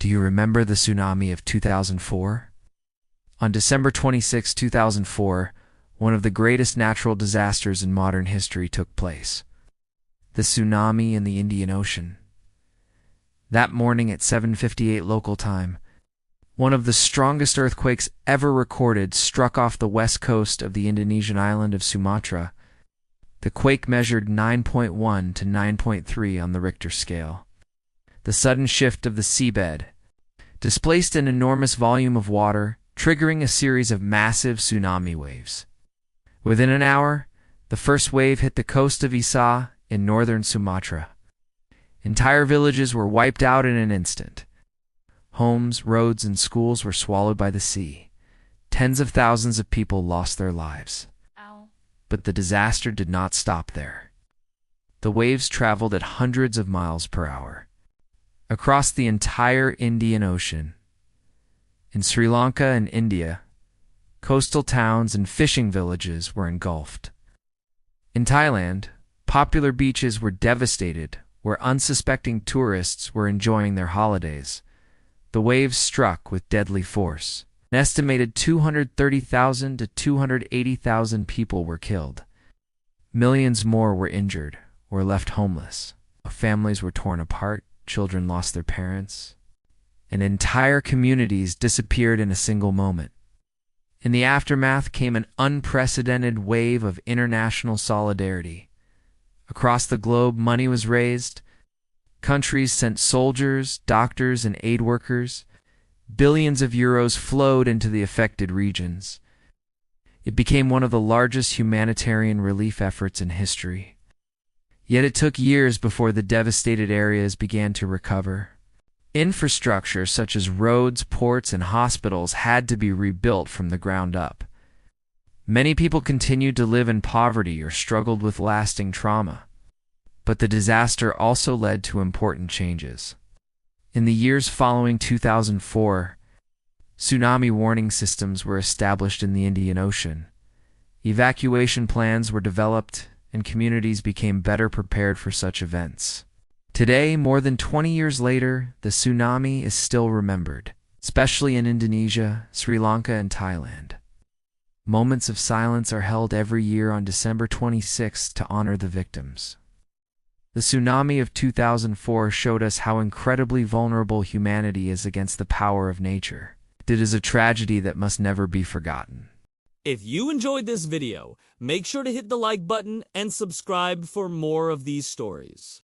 Do you remember the tsunami of 2004? On December 26, 2004, one of the greatest natural disasters in modern history took place. The tsunami in the Indian Ocean. That morning at 7:58 local time, one of the strongest earthquakes ever recorded struck off the west coast of the Indonesian island of Sumatra. The quake measured 9.1 to 9.3 on the Richter scale. The sudden shift of the seabed displaced an enormous volume of water, triggering a series of massive tsunami waves. Within an hour, the first wave hit the coast of Isa in northern Sumatra. Entire villages were wiped out in an instant. Homes, roads, and schools were swallowed by the sea. Tens of thousands of people lost their lives. But the disaster did not stop there. The waves traveled at hundreds of miles per hour across the entire Indian Ocean. In Sri Lanka and India, coastal towns and fishing villages were engulfed. In Thailand, popular beaches were devastated where unsuspecting tourists were enjoying their holidays. The waves struck with deadly force. An estimated 230,000 to 280,000 people were killed. Millions more were injured or left homeless. Families were torn apart, children lost their parents, and entire communities disappeared in a single moment. In the aftermath came an unprecedented wave of international solidarity. Across the globe, money was raised. Countries sent soldiers, doctors, and aid workers. Billions of euros flowed into the affected regions. It became one of the largest humanitarian relief efforts in history. Yet it took years before the devastated areas began to recover. Infrastructure such as roads, ports, and hospitals had to be rebuilt from the ground up. Many people continued to live in poverty or struggled with lasting trauma. But the disaster also led to important changes. In the years following 2004, tsunami warning systems were established in the Indian Ocean. Evacuation plans were developed, and communities became better prepared for such events. Today, more than 20 years later, the tsunami is still remembered, especially in Indonesia, Sri Lanka, and Thailand. Moments of silence are held every year on December 26 to honor the victims. The tsunami of 2004 showed us how incredibly vulnerable humanity is against the power of nature. It is a tragedy that must never be forgotten. If you enjoyed this video, make sure to hit the like button and subscribe for more of these stories.